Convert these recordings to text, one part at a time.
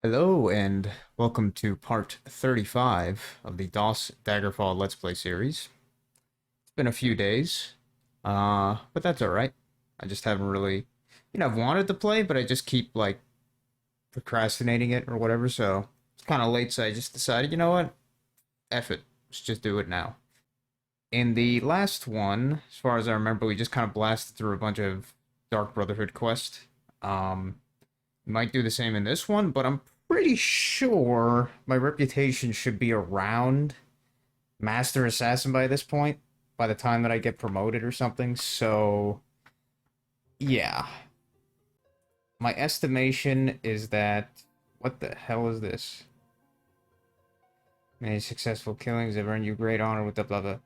Hello and welcome to part 35 of the DOS Daggerfall Let's Play series. It's been a few days, but that's alright. I just haven't really, I've wanted to play, but I just keep, procrastinating it or whatever, so it's kind of late, so I just decided, you know what? F it. Let's just do it now. In the last one, as far as I remember, we just kind of blasted through a bunch of Dark Brotherhood quests. Um, Might do the same in this one, but I'm pretty sure my reputation should be around Master Assassin by this point, by the time that I get promoted or something. So, yeah. My estimation is that. What the hell is this? Many successful killings have earned you great honor with the blah blah.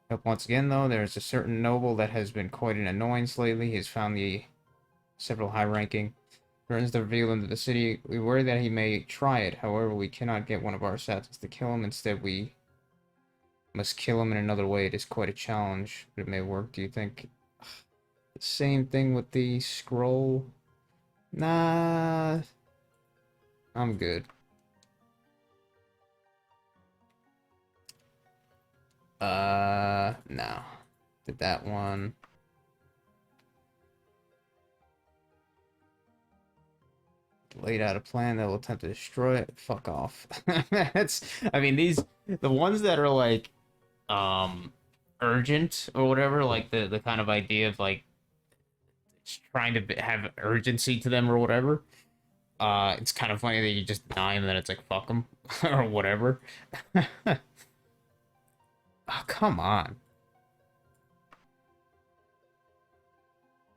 But once again, though, there is a certain noble that has been quite an annoyance lately. He has found the several high ranking threatens to reveal into the city. We worry that he may try it. However, we cannot get one of our assassins to kill him. Instead, we must kill him in another way. It is quite a challenge, but it may work. Do you think the same thing with the scroll? Nah, I'm good. No. Did that one. Laid out a plan that will attempt to destroy it. Fuck off. That's, I mean, the ones that are um, urgent or whatever, like the kind of idea of trying to have urgency to them or whatever. It's kind of funny that you just deny them and then it's like fuck them or whatever. Oh, come on.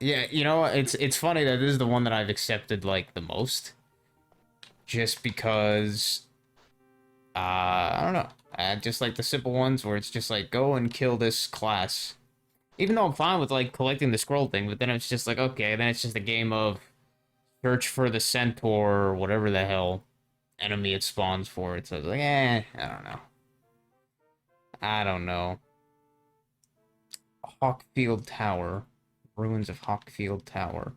Yeah, it's funny that this is the one that I've accepted like the most, just because I don't know. I just like the simple ones where it's just like go and kill this class. Even though I'm fine with like collecting the scroll thing, but then it's just like okay, then it's just a game of search for the centaur or whatever the hell enemy it spawns for. It's like I don't know. I don't know. Hawkfield Tower. Ruins of Hawkfield Tower.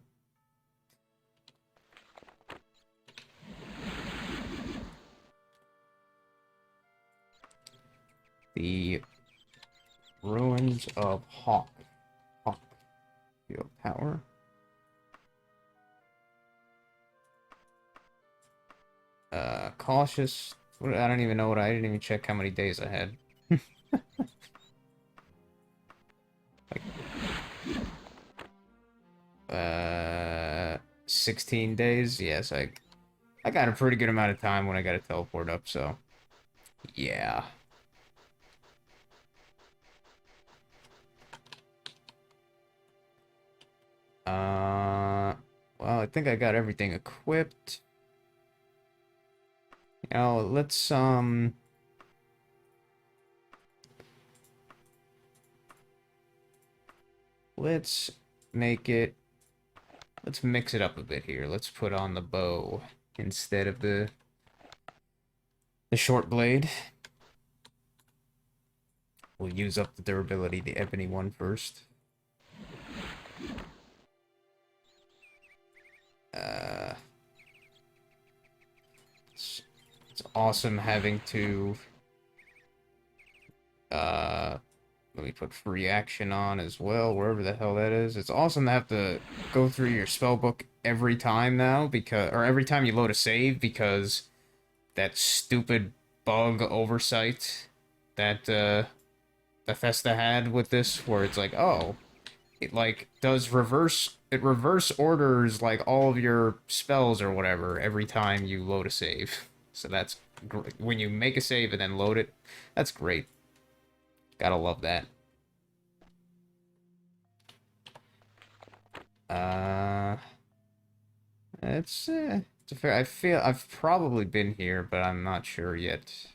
The ruins of Hawkfield Tower. Cautious. I don't even know what I didn't even check how many days I had. Like, 16 days. Yes, I got a pretty good amount of time when I got to teleport up. So yeah. Well, I think I got everything equipped. Let's make it. Let's mix it up a bit here. Let's put on the bow instead of the short blade. We'll use up the durability, the ebony one first. It's awesome having to uh let me put free action on as well, wherever the hell that is. It's awesome to have to go through your spell book every time now, because or every time you load a save, because that stupid bug oversight that Bethesda had with this, where it's like, oh, it like does reverse it reverse orders like all of your spells or whatever every time you load a save. So that's when you make a save and then load it. That's great. Gotta love that. Uh, it's a fair. I feel I've probably been here, but I'm not sure yet.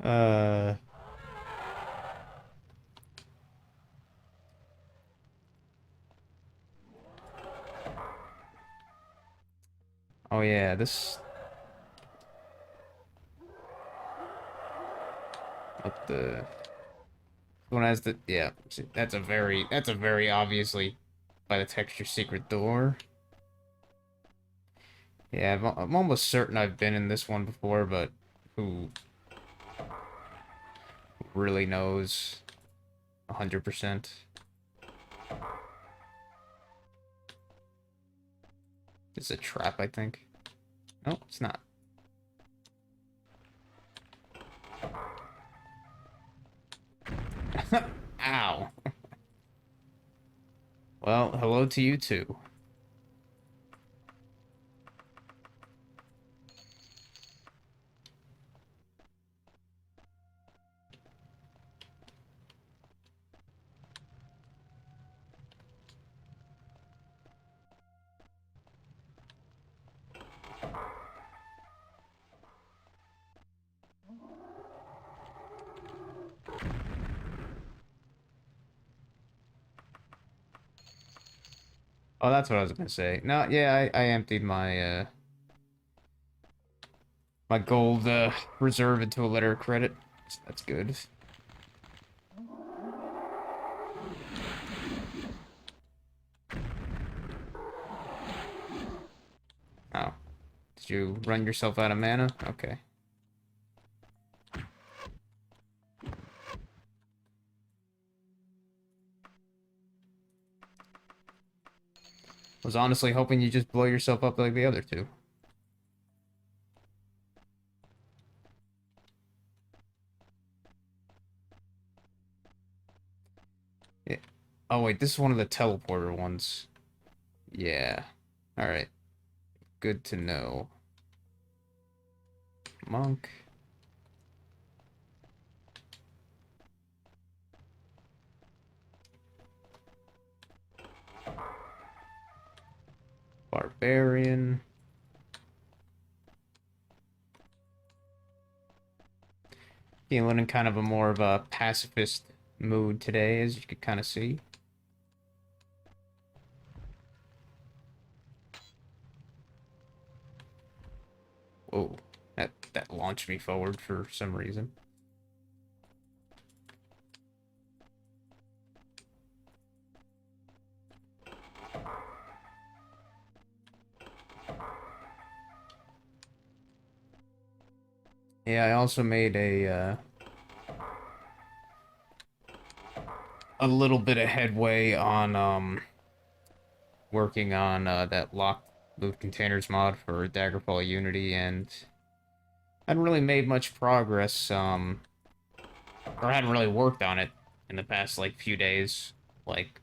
uh, oh yeah, this. What the one has the yeah, see, that's a very obviously by the texture secret door. Yeah, I'm almost certain I've been in this one before, but who really knows 100%? It's a trap, I think. No, it's not. Ow. Well, hello to you too. Oh, that's what I was gonna say. No, yeah, I emptied my my gold reserve into a letter of credit. So that's good. Oh, did you run yourself out of mana? Okay. Was honestly hoping you just blow yourself up like the other two. Yeah. Oh wait, this is one of the teleporter ones. Yeah. All right. Good to know. Monk. Barbarian. Feeling in kind of a more of a pacifist mood today, as you could kind of see. Whoa, that launched me forward for some reason. Yeah, I also made a little bit of headway on working on that locked loot containers mod for Daggerfall Unity, and I hadn't really made much progress, or I hadn't really worked on it in the past, like, few days. Like,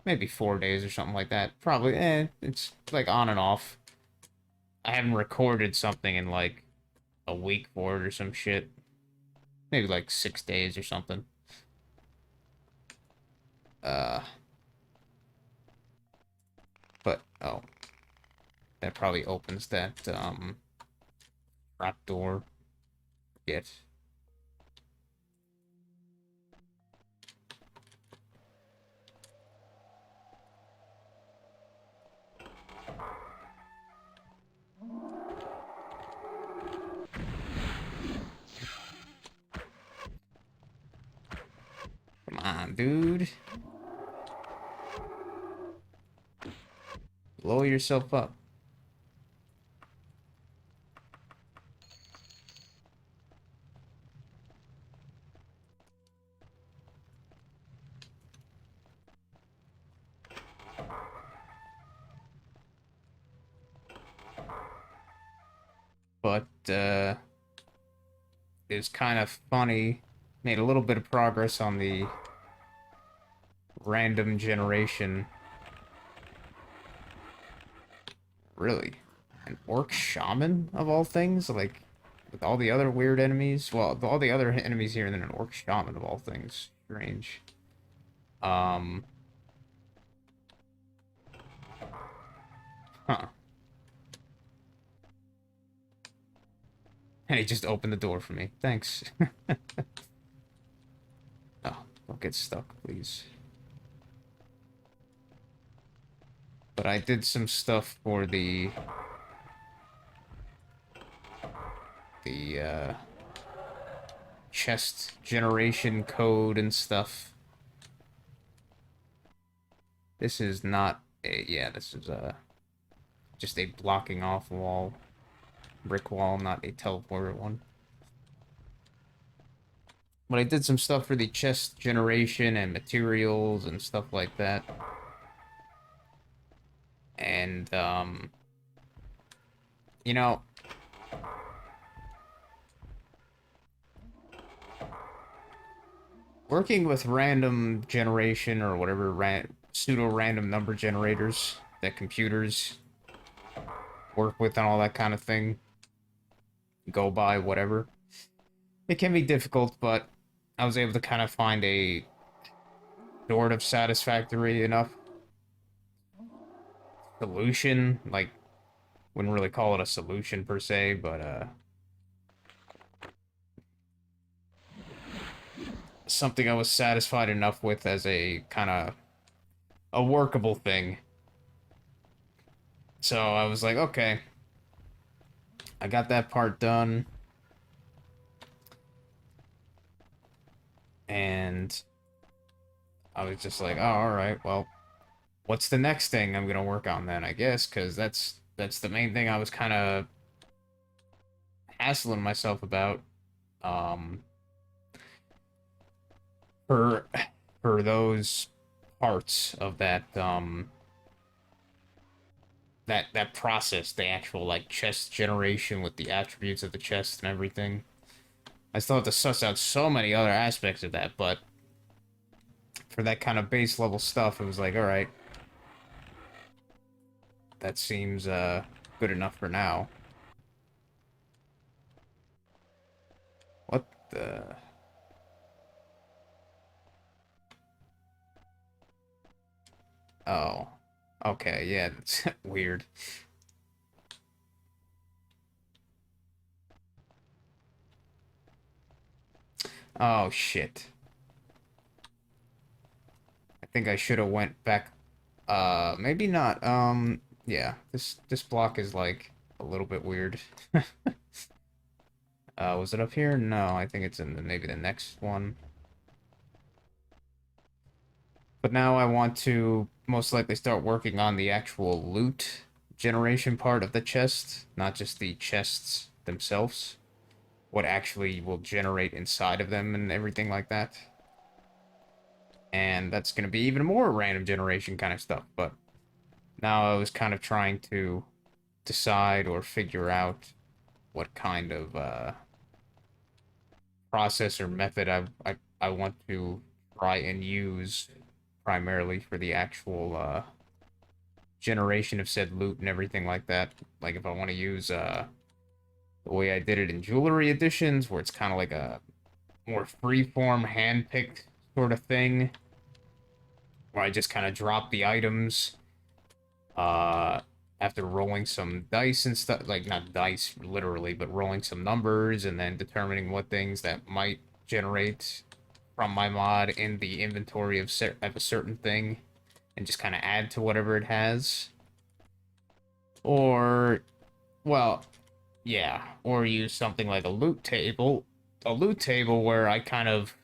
maybe 4 days or something like that. Probably, it's, like, on and off. I haven't recorded something in, like, a week for it or some shit. Maybe, like, 6 days or something. Uh, but, oh. That probably opens that, trap door. Yet. Come on, dude. Blow yourself up. But, it's kind of funny. Made a little bit of progress on the random generation. Really? An orc shaman, of all things? Like, with all the other weird enemies? Well, all the other enemies here, and then an orc shaman, of all things. Strange. Um... Huh. And he just opened the door for me. Thanks. Oh, don't get stuck, please. But I did some stuff for the chest generation code and stuff. This is not a, yeah, this is just a blocking off wall, brick wall, not a teleporter one. But I did some stuff for the chest generation and materials and stuff like that. And, you know, working with random generation or whatever pseudo-random number generators that computers work with and all that kind of thing, go by, whatever. It can be difficult, but I was able to kind of find a sort of satisfactory enough solution. Like, wouldn't really call it a solution per se, but something I was satisfied enough with as a kind of a workable thing. So I was like, okay, I got that part done. And I was just like, oh, all right, well, what's the next thing I'm gonna work on then, I guess, because that's the main thing I was kind of hassling myself about. Um, for those parts of that that process, the actual like chest generation with the attributes of the chest and everything. I still have to suss out so many other aspects of that, but for that kind of base level stuff, it was like, all right, that seems good enough for now. What the? Oh, okay, yeah, that's weird. Oh shit. I think I should have went back. Maybe not. Yeah, this block is like a little bit weird. Was it up here? No, I think it's in maybe the next one. But now I want to most likely start working on the actual loot generation part of the chest, not just the chests themselves. What actually will generate inside of them and everything like that. And that's going to be even more random generation kind of stuff, but now I was kind of trying to decide or figure out what kind of process or method I want to try and use primarily for the actual generation of said loot and everything like that. Like if I want to use the way I did it in jewelry editions, where it's kind of like a more freeform, hand-picked sort of thing, where I just kind of drop the items after rolling some dice and stuff, like not dice literally, but rolling some numbers and then determining what things that might generate from my mod in the inventory of a certain thing and just kind of add to whatever it has. Or, well, yeah, or use something like a loot table. A loot table where I kind of,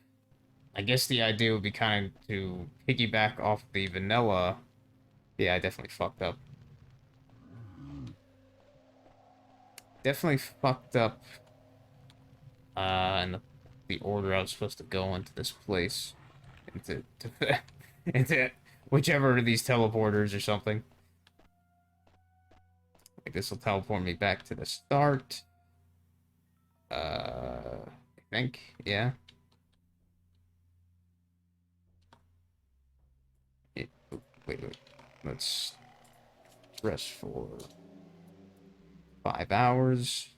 I guess the idea would be kind of to piggyback off the vanilla. Yeah, I definitely fucked up. Definitely fucked up in the order I was supposed to go into this place. Into, into whichever of these teleporters or something. Like this will teleport me back to the start. I think, yeah. Wait. Let's rest for 5 hours.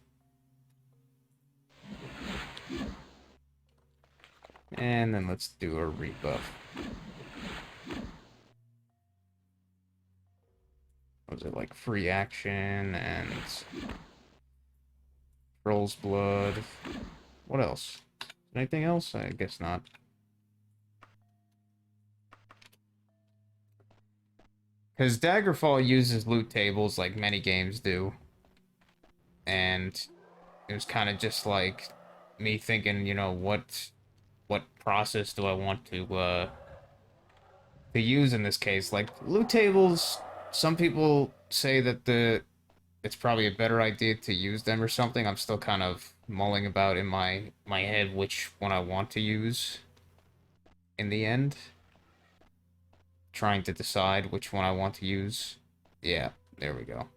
And then let's do a rebuff. Was it like free action and Troll's blood? What else? Anything else? I guess not. Because Daggerfall uses loot tables like many games do. And it was kind of just like me thinking, you know, what process do I want to use in this case? Like loot tables, some people say that it's probably a better idea to use them or something. I'm still kind of mulling about in my head which one I want to use in the end. Trying to decide which one I want to use. Yeah, there we go.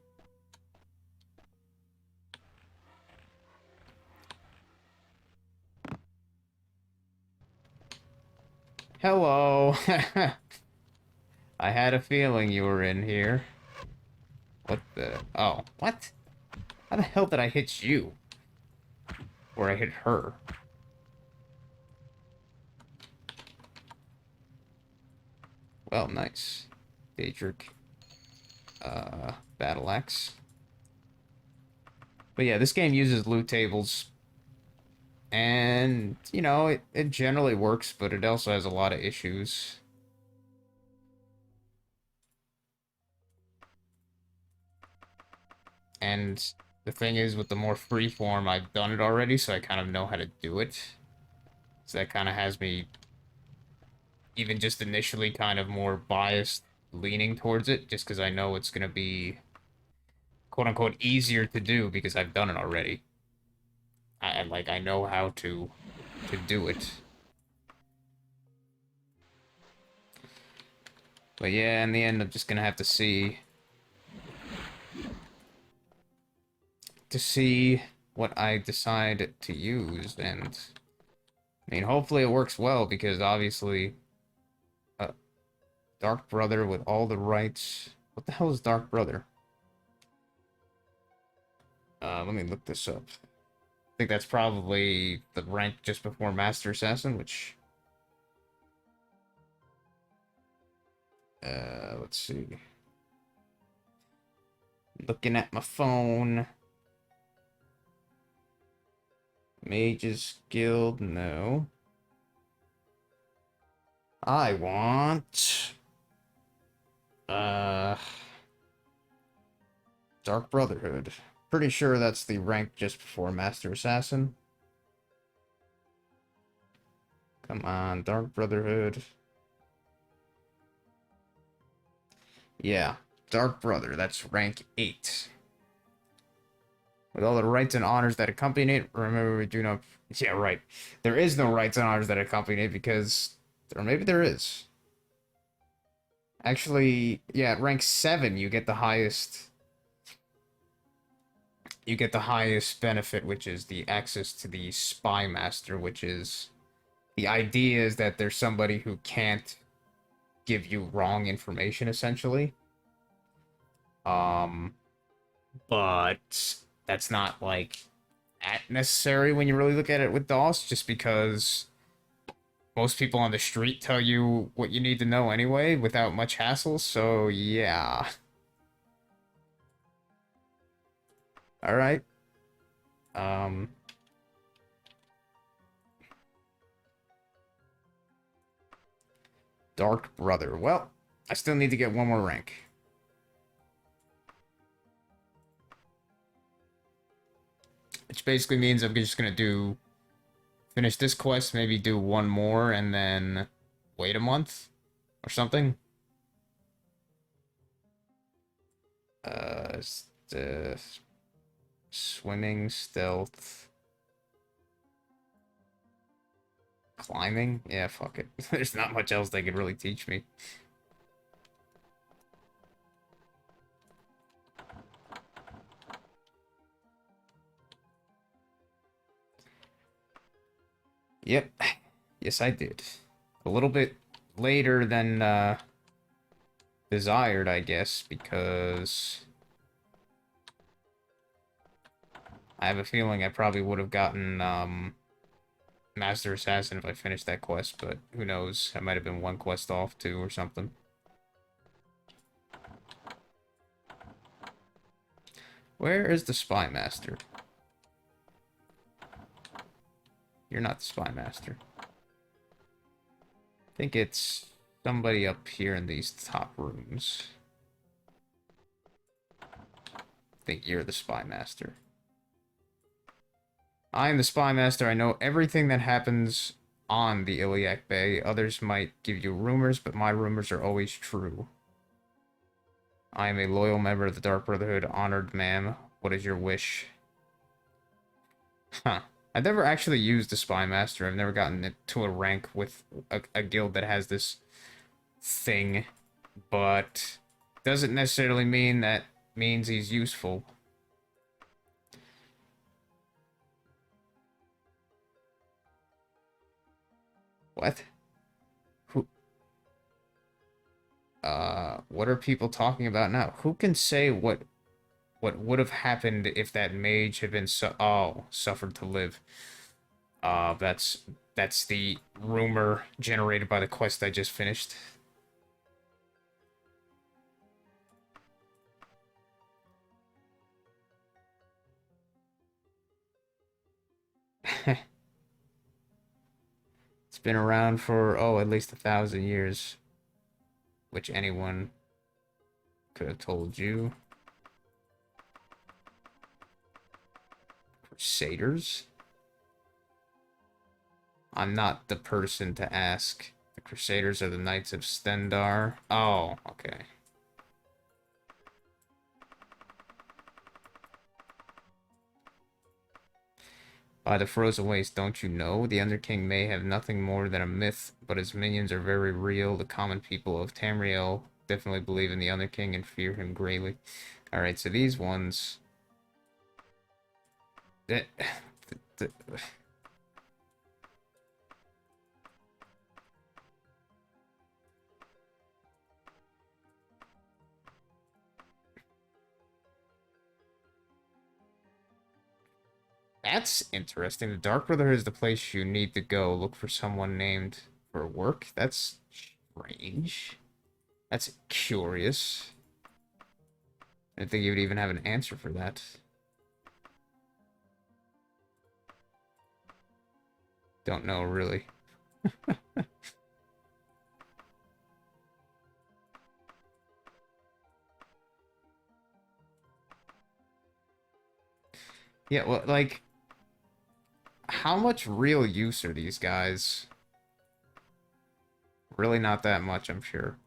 Hello. I had a feeling you were in here. What the? Oh, what? How the hell did I hit you? Or I hit her? Well, nice. Daedric. Battle axe. But yeah, this game uses loot tables. And, you know, it generally works, but it also has a lot of issues. And the thing is, with the more freeform, I've done it already, so I kind of know how to do it. So that kind of has me, even just initially, kind of more biased, leaning towards it, just because I know it's going to be, quote-unquote, easier to do because I've done it already. I know how to do it. But yeah, in the end, I'm just going to have to see what I decide to use, and I mean, hopefully it works well, because obviously, Dark Brother with all the rights. What the hell is Dark Brother? Let me look this up. I think that's probably the rank just before Master Assassin, which, let's see. Looking at my phone. Mages Guild, no. I want... Dark Brotherhood. Pretty sure that's the rank just before Master Assassin. Come on, Dark Brotherhood. Yeah, Dark Brother, that's rank 8. With all the rights and honors that accompany it, remember we do not... Yeah, right. There is no rights and honors that accompany it because... Or maybe there is. Actually, yeah, at rank 7, you get the highest... You get the highest benefit, which is the access to the Spy Master, which is... The idea is that there's somebody who can't give you wrong information, essentially. But that's not, like, that necessary when you really look at it with DOS, just because most people on the street tell you what you need to know anyway, without much hassle, so yeah. Alright. Um... Dark Brother. Well, I still need to get one more rank. Which basically means I'm just gonna finish this quest, maybe do one more, and then wait a month or something. The swimming, stealth, climbing. Yeah, fuck it. There's not much else they could really teach me. Yep. Yes, I did. A little bit later than desired, I guess, because I have a feeling I probably would have gotten Master Assassin if I finished that quest, but who knows? I might have been one quest off too or something. Where is the Spy Master? You're not the Spy Master. I think it's somebody up here in these top rooms. I think you're the Spy Master. I am the spy master. I know everything that happens on the Iliac Bay. Others might give you rumors, but my rumors are always true. I am a loyal member of the Dark Brotherhood. Honored, ma'am. What is your wish? Huh. I've never actually used the spy master. I've never gotten it to a rank with a guild that has this thing, but doesn't necessarily mean that means he's useful. What? Who? What are people talking about now? Who can say what would have happened if that mage had been suffered to live? That's the rumor generated by the quest I just finished. It's been around for, oh, at least 1,000 years, which anyone could have told you. Crusaders? I'm not the person to ask. The Crusaders are the Knights of Stendar. Oh, okay. By the frozen waste, don't you know? The Underking may have nothing more than a myth, but his minions are very real. The common people of Tamriel definitely believe in the Underking and fear him greatly. Alright, so these ones... That... That's interesting. The Dark Brotherhood is the place you need to go. Look for someone named for work? That's strange. That's curious. I didn't think you would even have an answer for that. Don't know, really. Yeah, well, like, how much real use are these guys? Really not that much, I'm sure.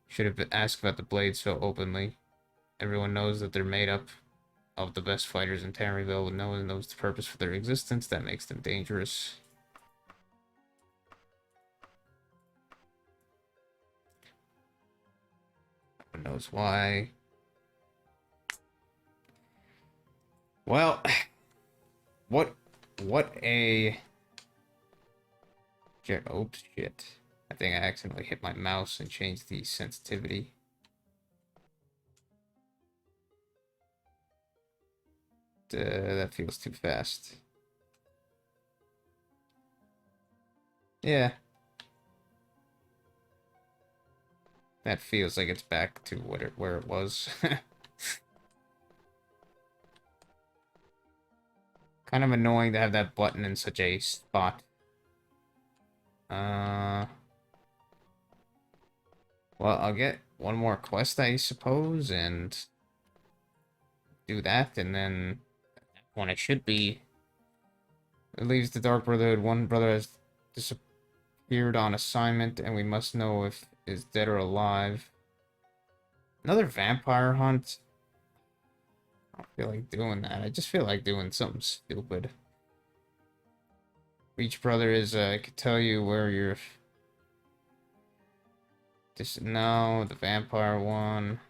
Should have been asked about the blades so openly. Everyone knows that they're made up of the best fighters in Tamriel, and no one knows the purpose for their existence. That makes them dangerous. No one knows why. Well, what a... Oops, shit. I think I accidentally hit my mouse and changed the sensitivity. That feels too fast. Yeah. That feels like it's back to where it was. Kind of annoying to have that button in such a spot. Well, I'll get one more quest, I suppose, and do that, and then when it should be, it leaves the Dark Brotherhood. One brother has disappeared on assignment, and we must know if is dead or alive. Another vampire hunt? I don't feel like doing that. I just feel like doing something stupid. Each brother is, I could tell you where you're... Just, no, the vampire one.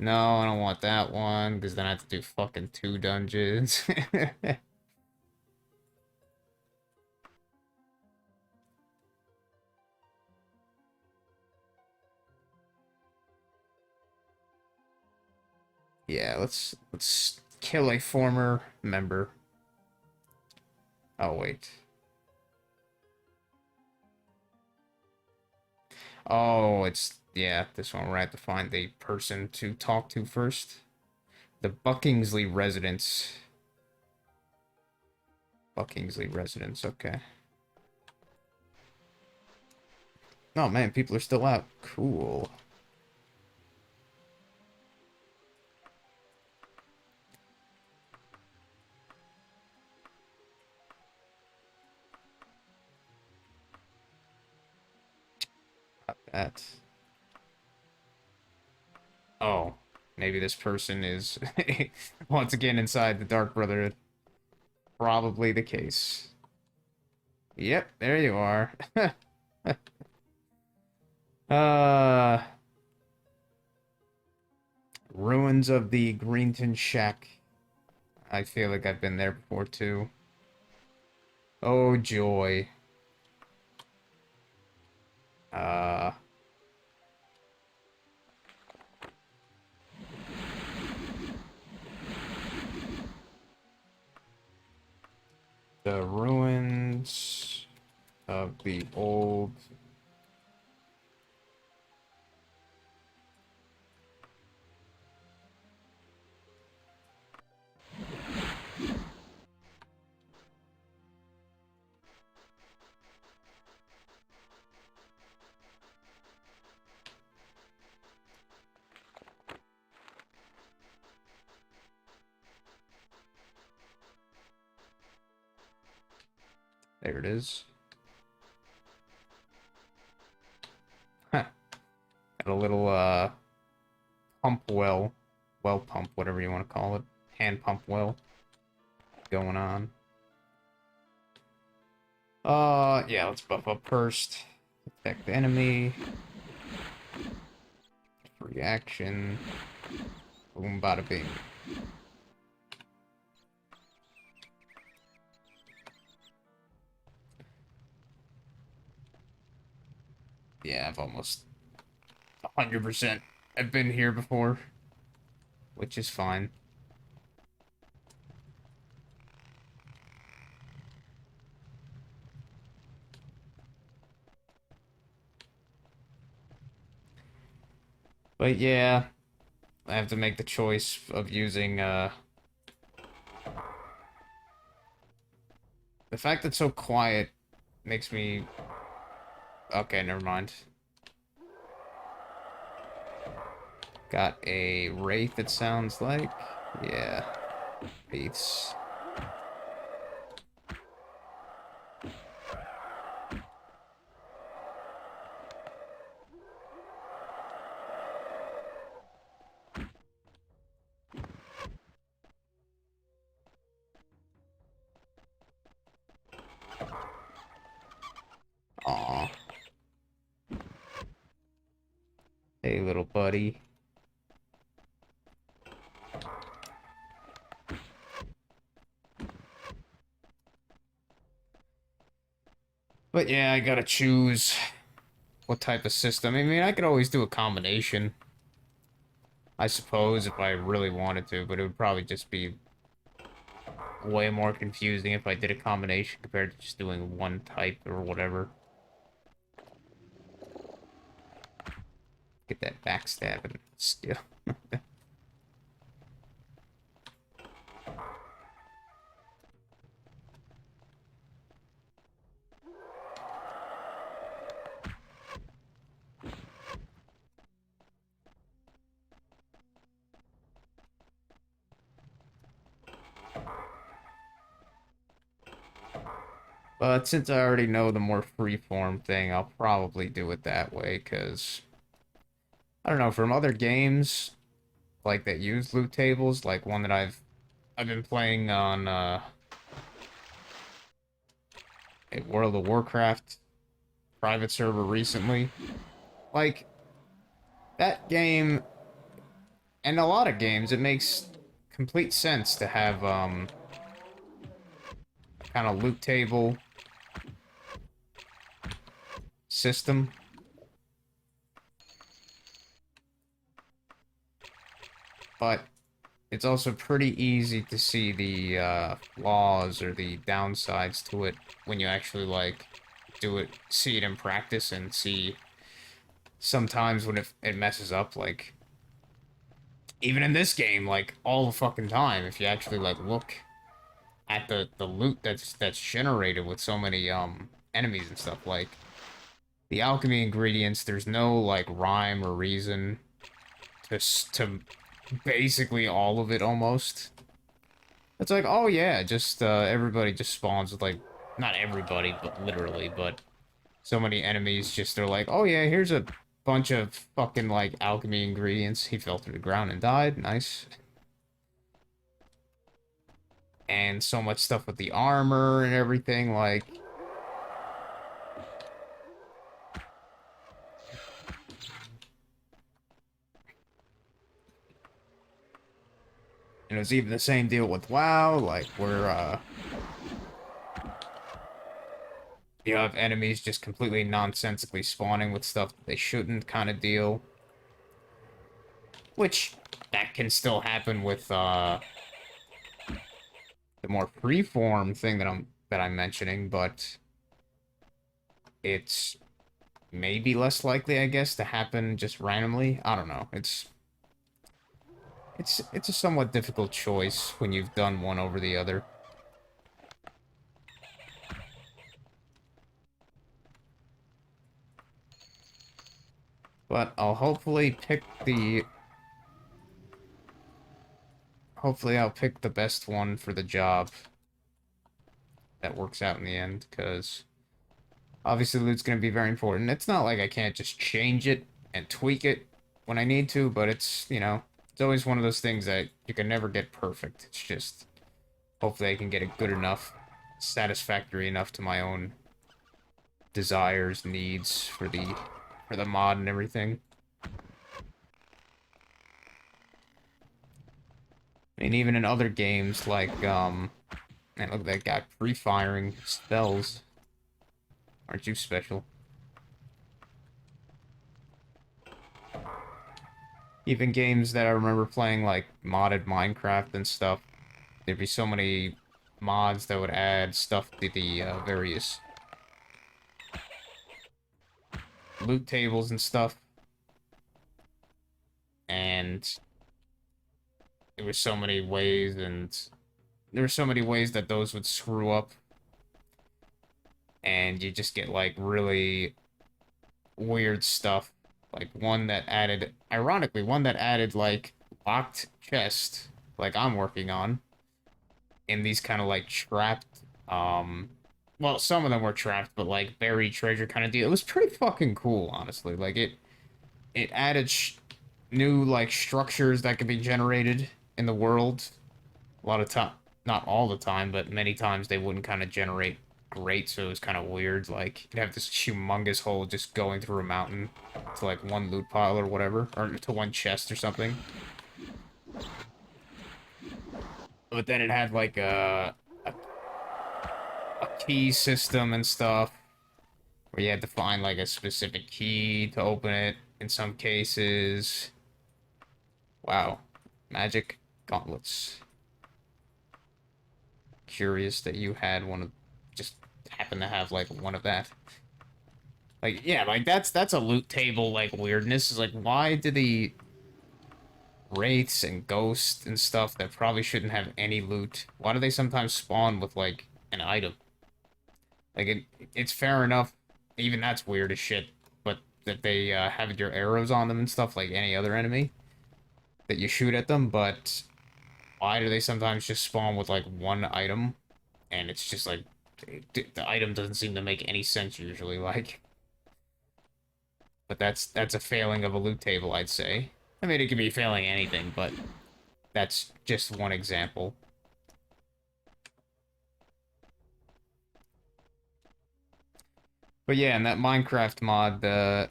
No, I don't want that one, because then I have to do fucking 2 dungeons. Yeah, let's kill a former member. Oh, wait. Oh, it's, yeah, this one where I have to find a person to talk to first. The Buckingsley residence. Buckingsley residence, okay. Oh man, people are still out. Cool. that? Oh, maybe this person is once again inside the Dark Brotherhood. Probably the case. Yep, there you are. uh, Ruins of the Greenton Shack. I feel like I've been there before too. Oh joy. Uh, the ruins of the old. There it is. Huh. Got a little pump well pump, whatever you want to call it, hand pump well going on. Yeah, let's buff up first. Detect the enemy. Free action. Boom, bada bing. Yeah, I've almost 100%. I've been here before, which is fine. But yeah, I have to make the choice of using, the fact that it's so quiet makes me... Okay, never mind. Got a wraith, it sounds like. Yeah, wraiths. Aw. Hey, little buddy. But yeah, I gotta choose what type of system. I mean, I could always do a combination, I suppose, if I really wanted to, but it would probably just be way more confusing if I did a combination compared to just doing one type or whatever. Get that backstabbing skill. But since I already know the more freeform thing, I'll probably do it that way, because I don't know, from other games like that use loot tables, like one that I've been playing on a World of Warcraft private server recently. Like that game and a lot of games, it makes complete sense to have kind of loot table system. But it's also pretty easy to see the flaws or the downsides to it when you actually, like, do it, see it in practice, and see sometimes when it messes up, like, even in this game, like, all the fucking time, if you actually, like, look at the loot that's generated with so many, enemies and stuff, like, the alchemy ingredients, there's no, like, rhyme or reason to basically all of it, almost. It's like, oh yeah, just, everybody just spawns with, like, not everybody, but literally, but so many enemies just, they're like, oh yeah, here's a bunch of fucking, like, alchemy ingredients. He fell through the ground and died. Nice. And so much stuff with the armor and everything, like... And it was even the same deal with WoW, like, where, you have enemies just completely nonsensically spawning with stuff that they shouldn't kind of deal. Which, that can still happen with, the more freeform thing that I'm mentioning, but it's maybe less likely, I guess, to happen just randomly. I don't know. It's a somewhat difficult choice when you've done one over the other. But I'll hopefully pick the... Hopefully I'll pick the best one for the job that works out in the end, because obviously loot's going to be very important. It's not like I can't just change it and tweak it when I need to, but it's, you know, it's always one of those things that you can never get perfect. It's just, hopefully I can get it good enough, satisfactory enough to my own desires, needs for the mod and everything. I mean, even in other games like, man, look at that guy pre-firing spells. Aren't you special? Even games that I remember playing, like, modded Minecraft and stuff, there'd be so many mods that would add stuff to the, various loot tables and stuff. And there were so many ways, that those would screw up. And you just get, like, really weird stuff. Like, ironically, one that added, like, locked chest, like I'm working on, in these kind of, like, trapped, well, some of them were trapped, but, like, buried treasure kind of deal. It was pretty fucking cool, honestly. Like, it added new, like, structures that could be generated in the world. A lot of time, not all the time, but many times they wouldn't kind of generate great, so it was kind of weird. Like, you'd have this humongous hole just going through a mountain to, like, one loot pile or whatever, or to one chest or something. But then it had, like, a key system and stuff, where you had to find, like, a specific key to open it in some cases. Wow. Magic gauntlets. Curious that you had one of... just happen to have, like, one of that. Like, yeah, like, that's a loot table, like, weirdness. Is like, why do the wraiths and ghosts and stuff that probably shouldn't have any loot, why do they sometimes spawn with, like, an item? Like, it's fair enough, even that's weird as shit, but that they, have your arrows on them and stuff like any other enemy that you shoot at them, but why do they sometimes just spawn with, like, one item? And it's just, like, the item doesn't seem to make any sense usually, like... But that's a failing of a loot table, I'd say. I mean, it could be failing anything, but that's just one example. But yeah, in that Minecraft mod, I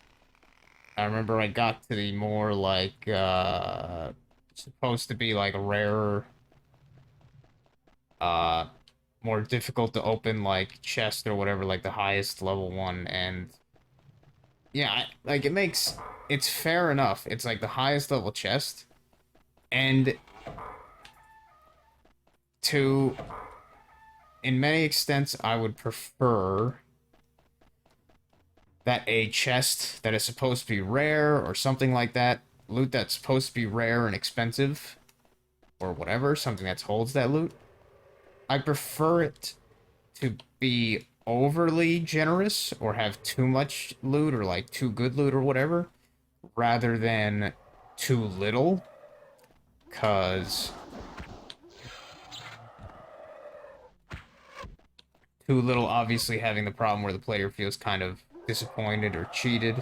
remember I got to the more, like, supposed to be, like, rarer, more difficult to open, like, chest or whatever, like, the highest level one, and... Yeah, like, it's fair enough. It's, like, the highest level chest, and in many extents, I would prefer that a chest that is supposed to be rare or something like that, loot that's supposed to be rare and expensive, or whatever, something that holds that loot, I prefer it to be overly generous or have too much loot or, like, too good loot or whatever, rather than too little, because too little obviously having the problem where the player feels kind of disappointed or cheated.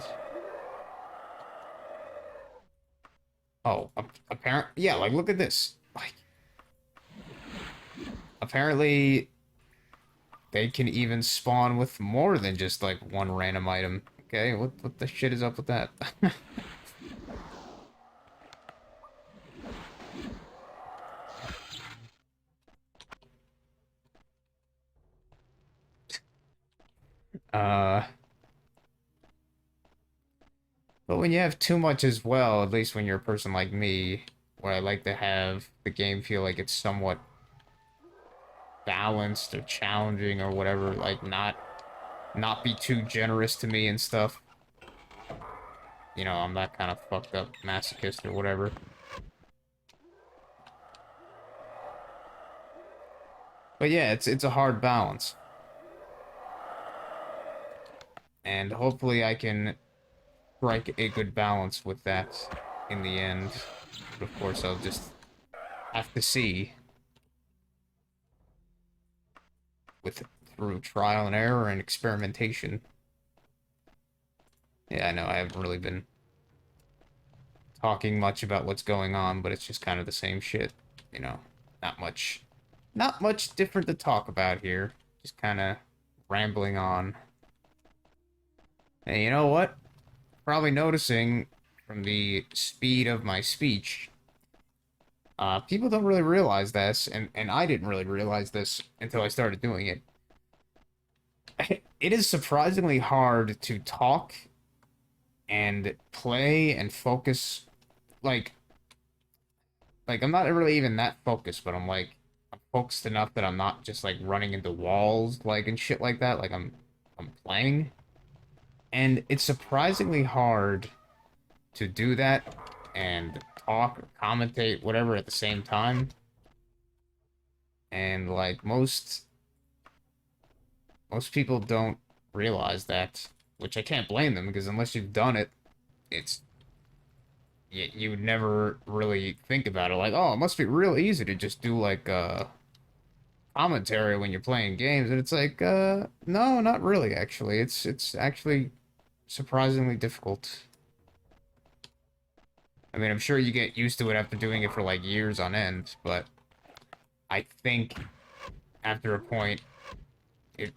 Oh, apparently, yeah, like, look at this. Like, apparently, they can even spawn with more than just, like, one random item. Okay, what the shit is up with that? Uh, but when you have too much as well, at least when you're a person like me, where I like to have the game feel like it's somewhat balanced or challenging or whatever, like, not be too generous to me and stuff. You know, I'm that kind of fucked up masochist or whatever. But yeah, it's a hard balance. And hopefully I can strike a good balance with that in the end. But of course, I'll just have to see with through trial and error and experimentation. Yeah, I know I haven't really been talking much about what's going on, but it's just kind of the same shit. You know, not much, not much different to talk about here. Just kind of rambling on. And you know what? Probably noticing from the speed of my speech, people don't really realize this, and I didn't really realize this until I started doing it. It is surprisingly hard to talk and play and focus. Like, like I'm not really even that focused, but I'm focused enough that I'm not just like running into walls, like and shit like that. Like I'm playing, and it's surprisingly hard to do that and talk or commentate whatever at the same time. And like most people don't realize that, which I can't blame them because unless you've done it, it's you would never really think about it. Like, oh, it must be real easy to just do like commentary when you're playing games, and it's like, no, not really. Actually, it's actually surprisingly difficult. I mean, I'm sure you get used to it after doing it for like years on end, but I think after a point,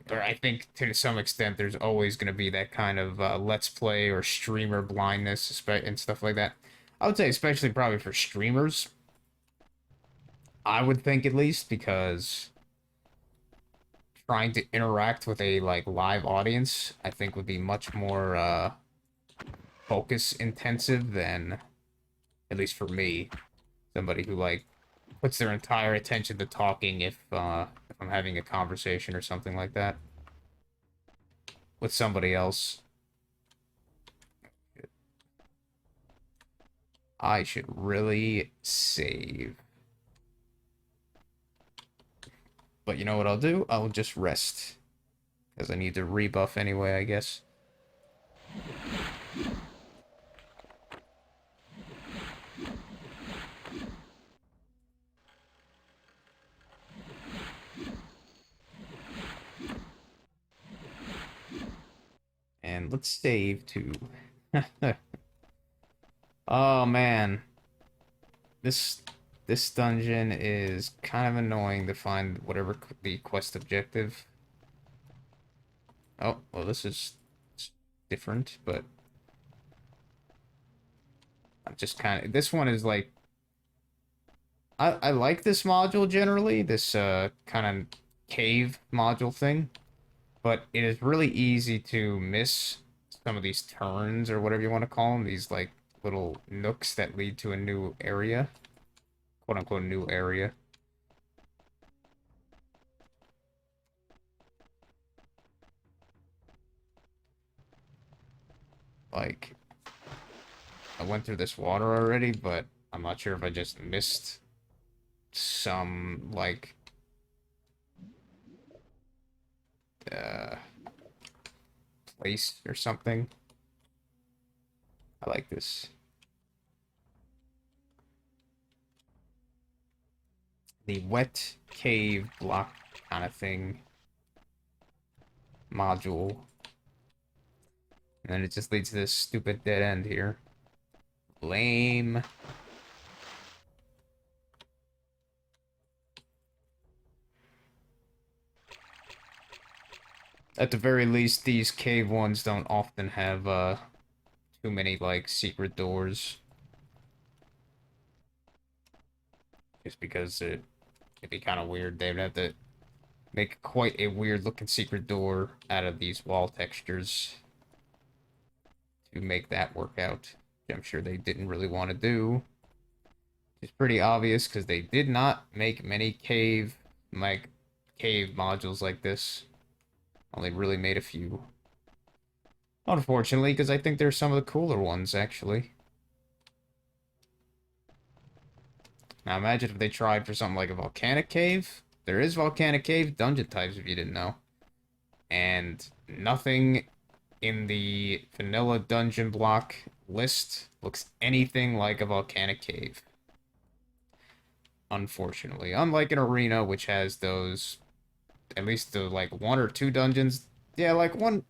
or I think to some extent, there's always going to be that kind of let's play or streamer blindness and stuff like that. I would say, especially probably for streamers, I would think at least, because trying to interact with a like live audience, I think would be much more focus intensive than, at least for me, somebody who like puts their entire attention to talking if I'm having a conversation or something like that with somebody else. I should really save. But you know what I'll do? I'll just rest. Because I need to rebuff anyway, I guess. And let's save too. Oh man. This this dungeon is kind of annoying to find whatever the quest objective. Oh, well this is different, but I'm just kind of, this one is like, I like this module generally, this kind of cave module thing, but it is really easy to miss some of these turns or whatever you want to call them, these like little nooks that lead to a new area, quote unquote new area. Like, I went through this water already, but I'm not sure if I just missed some, like, uh, place or something. I like this. The wet cave block kind of thing module. And then it just leads to this stupid dead end here. Lame. At the very least, these cave ones don't often have too many like secret doors, just because it'd be kind of weird. They'd have to make quite a weird looking secret door out of these wall textures to make that work out. Which I'm sure they didn't really want to do. It's pretty obvious because they did not make many cave modules like this. Only really made a few. Unfortunately, because I think they're some of the cooler ones, actually. Now imagine if they tried for something like a volcanic cave. There is volcanic cave dungeon types, if you didn't know. And nothing in the vanilla dungeon block list looks anything like a volcanic cave. Unfortunately. Unlike an arena, which has those, at least the, like, one or two dungeons. Yeah, like, one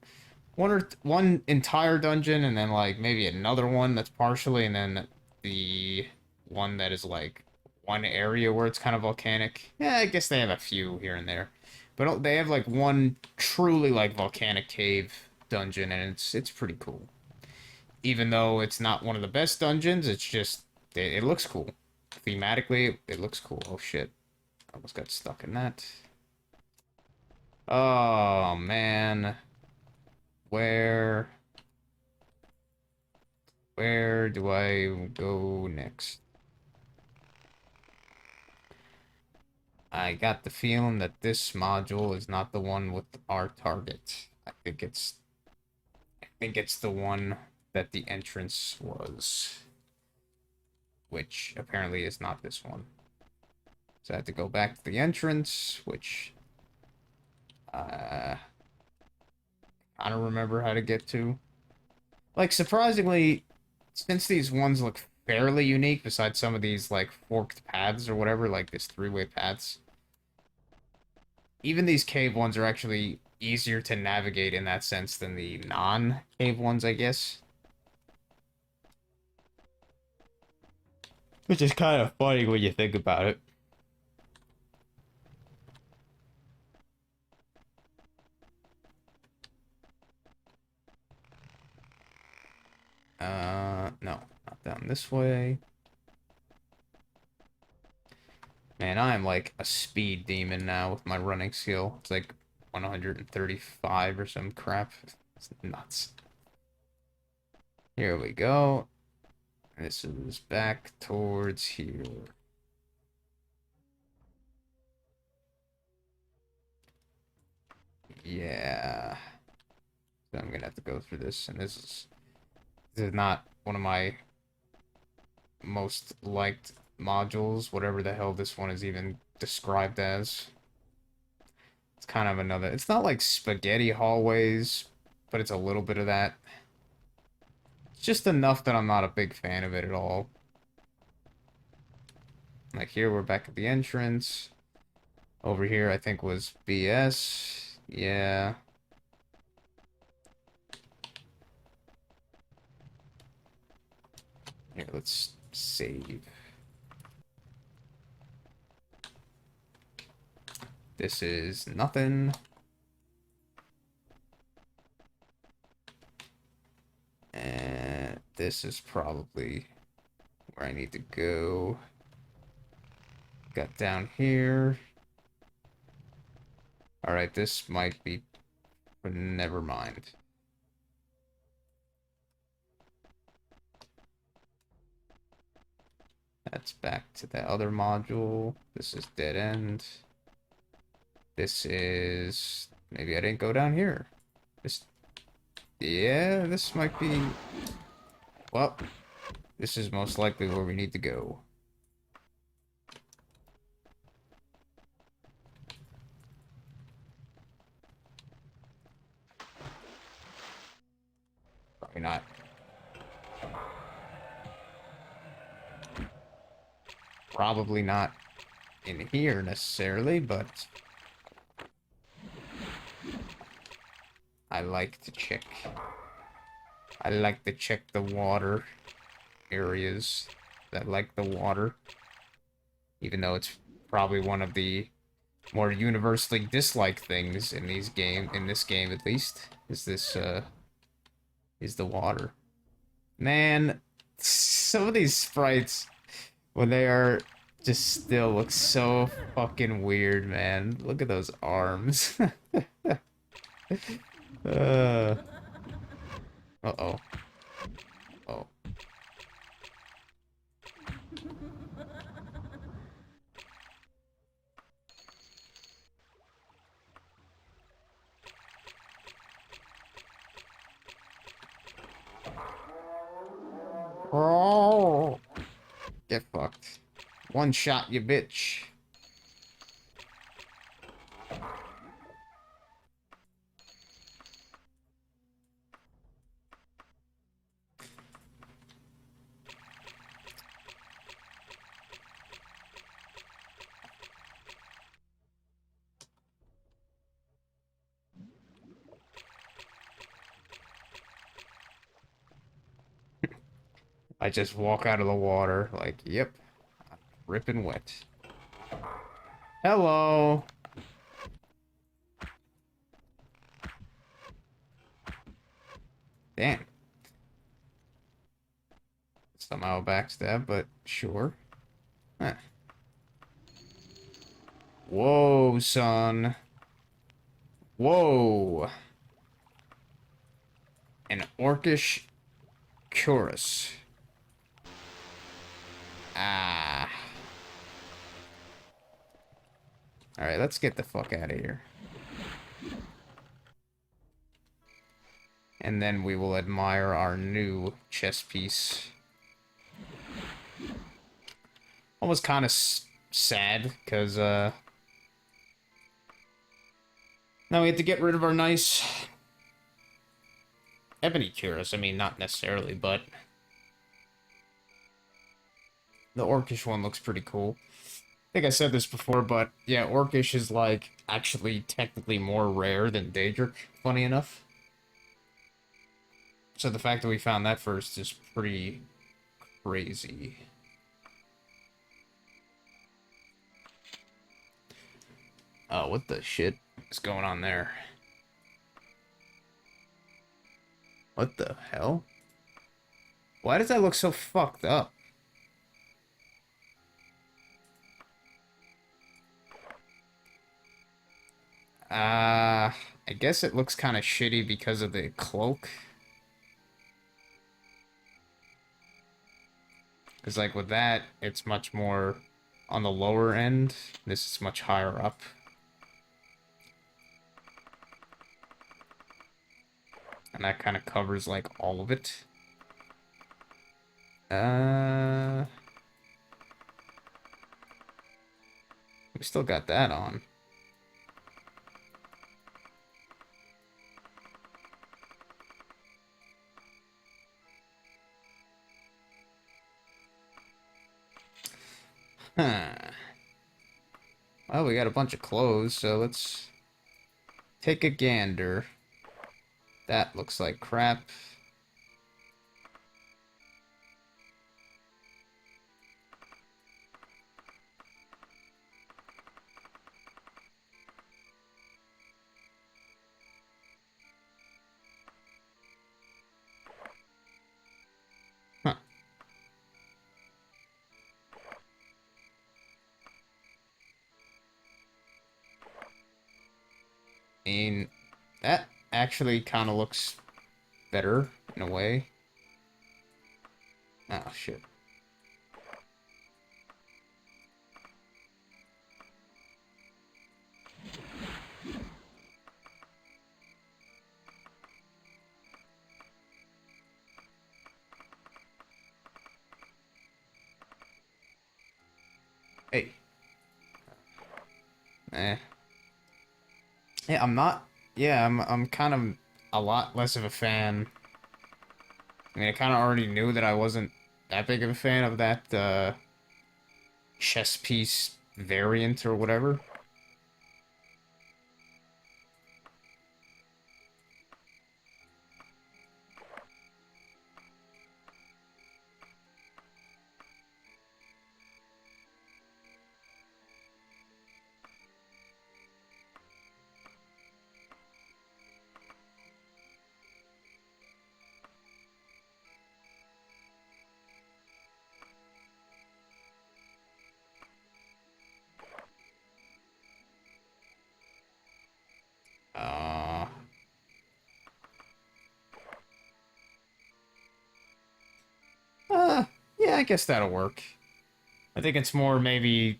entire dungeon, and then, like, maybe another one that's partially, and then the one that is, like, one area where it's kind of volcanic. Yeah, I guess they have a few here and there. But they have, like, one truly, like, volcanic cave dungeon, and it's pretty cool. Even though it's not one of the best dungeons, it's just, it looks cool. Thematically, it looks cool. Oh, shit. Almost got stuck in that. Oh, man. Where do I go next? I got the feeling that this module is not the one with our target. I think it's the one that the entrance was, which apparently is not this one. So I have to go back to the entrance, which I don't remember how to get to. Like, surprisingly, since these ones look fairly unique, besides some of these, like, forked paths or whatever, like this three-way paths, even these cave ones are actually easier to navigate in that sense than the non-cave ones, I guess. Which is kind of funny when you think about it. No, not down this way. Man, I am like a speed demon now with my running skill. It's like 135 or some crap. It's nuts. Here we go. This is back towards here. Yeah. So I'm gonna have to go through this, and this is not one of my most liked modules, whatever the hell this one is even described as. It's kind of another, it's not like spaghetti hallways, but it's a little bit of that. It's just enough that I'm not a big fan of it at all. Like here, we're back at the entrance. Over here, I think was BS. Yeah. Here, let's save. This is nothing. And this is probably where I need to go. Got down here. Alright, this might be... But never mind. That's back to the other module. This is dead end. This is... Maybe I didn't go down here. This... Yeah, this might be... Well, this is most likely where we need to go. Probably not. Probably not in here necessarily, but I like to check. I like to check the water areas that like the water, even though it's probably one of the more universally disliked things in this game at least, is the water. Man, some of these sprites, when they are just still, look so fucking weird, man. Look at those arms. uh, uh-oh. Oh. Oh. Get fucked. One shot, you bitch. I just walk out of the water like, yep, ripping wet. Hello. Damn. Somehow backstab, but sure. Huh. Whoa, son. Whoa. An orcish chorus. Ah. Alright, let's get the fuck out of here. And then we will admire our new chess piece. Almost kind of sad, because, now we have to get rid of our nice ebony cuirass. I mean, not necessarily, but the orcish one looks pretty cool. I think I said this before, but yeah, orcish is, like, actually technically more rare than Daedric, funny enough. So the fact that we found that first is pretty crazy. Oh, what the shit is going on there? What the hell? Why does that look so fucked up? I guess it looks kind of shitty because of the cloak. Because, like, with that, it's much more on the lower end. This is much higher up. And that kind of covers, like, all of it. We still got that on. Huh. Well, we got a bunch of clothes, so let's take a gander. That looks like crap. Huh. I mean, that actually kind of looks better in a way. Oh, shit. Hey. Eh. Yeah, I'm not... Yeah, I'm kind of a lot less of a fan. I mean, I kind of already knew that I wasn't that big of a fan of that, chess piece variant or whatever. Uh, uh, yeah, I guess that'll work. I think it's more maybe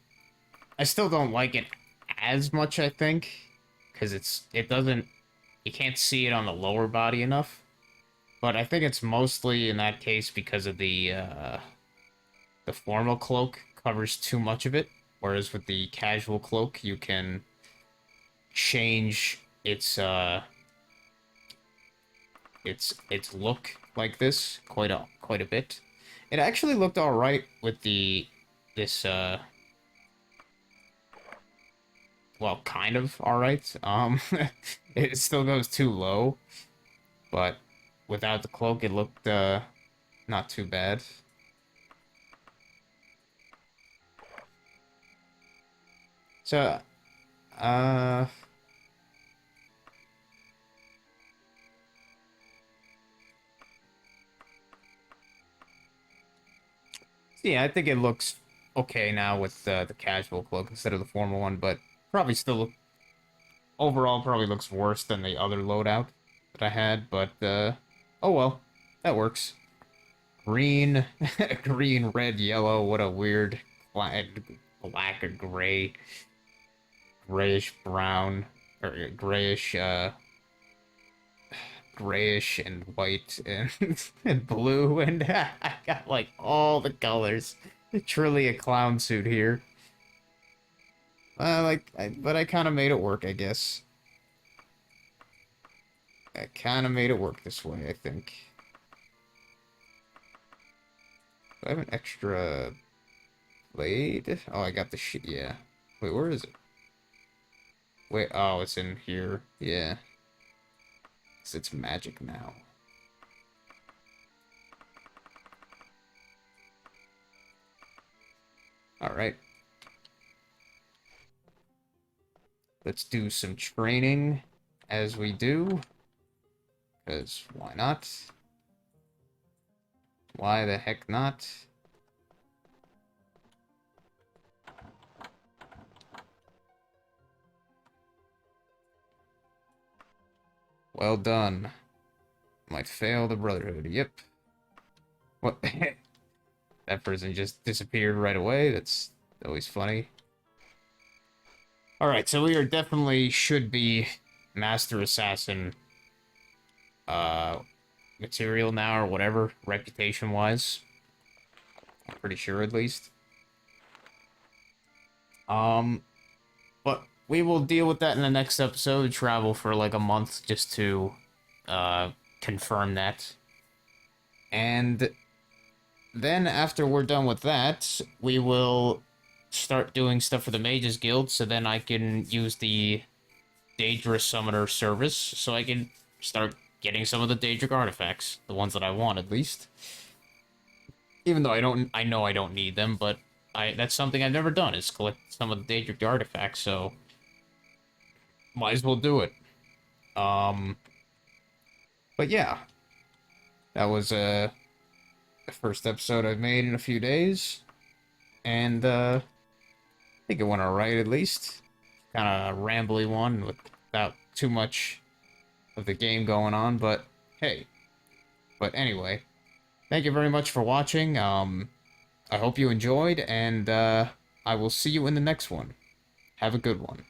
I still don't like it as much, I think, because it doesn't you can't see it on the lower body enough. But I think it's mostly in that case because of the formal cloak covers too much of it, whereas with the casual cloak you can change its look like this quite a bit. It actually looked all right with the this well, kind of all right. It still goes too low, but without the cloak, it looked not too bad. So, uh, yeah, I think it looks okay now with the casual cloak instead of the formal one, but probably still overall probably looks worse than the other loadout that I had. But oh well, that works. Green, green, red, yellow. What a weird black or gray, grayish brown or grayish and white and, and blue, and I got like all the colors. Truly a clown suit here. But I kind of made it work, I guess. I kind of made it work this way, I think. Do I have an extra blade? Oh, I got the shit. Yeah. Wait, where is it? Wait, oh, it's in here. Yeah. 'Cause it's magic now. Alright. Let's do some training as we do. Because why not? Why the heck not? Well done. Might fail the Brotherhood. Yep. What? That person just disappeared right away. That's always funny. Alright, so we are definitely should be Master Assassin material now or whatever, reputation-wise. I'm pretty sure at least. But we will deal with that in the next episode. Travel for like a month just to confirm that. And then after we're done with that, we will start doing stuff for the Mages Guild, so then I can use the Daedric Summoner service, so I can start getting some of the Daedric artifacts, the ones that I want at least. Even though I know I don't need them, but that's something I've never done, is collect some of the Daedric artifacts, so might as well do it. But yeah, that was the first episode I've made in a few days, and I think it went alright at least. Kind of a rambly one without too much of the game going on, but hey. But anyway, thank you very much for watching. I hope you enjoyed, and I will see you in the next one. Have a good one.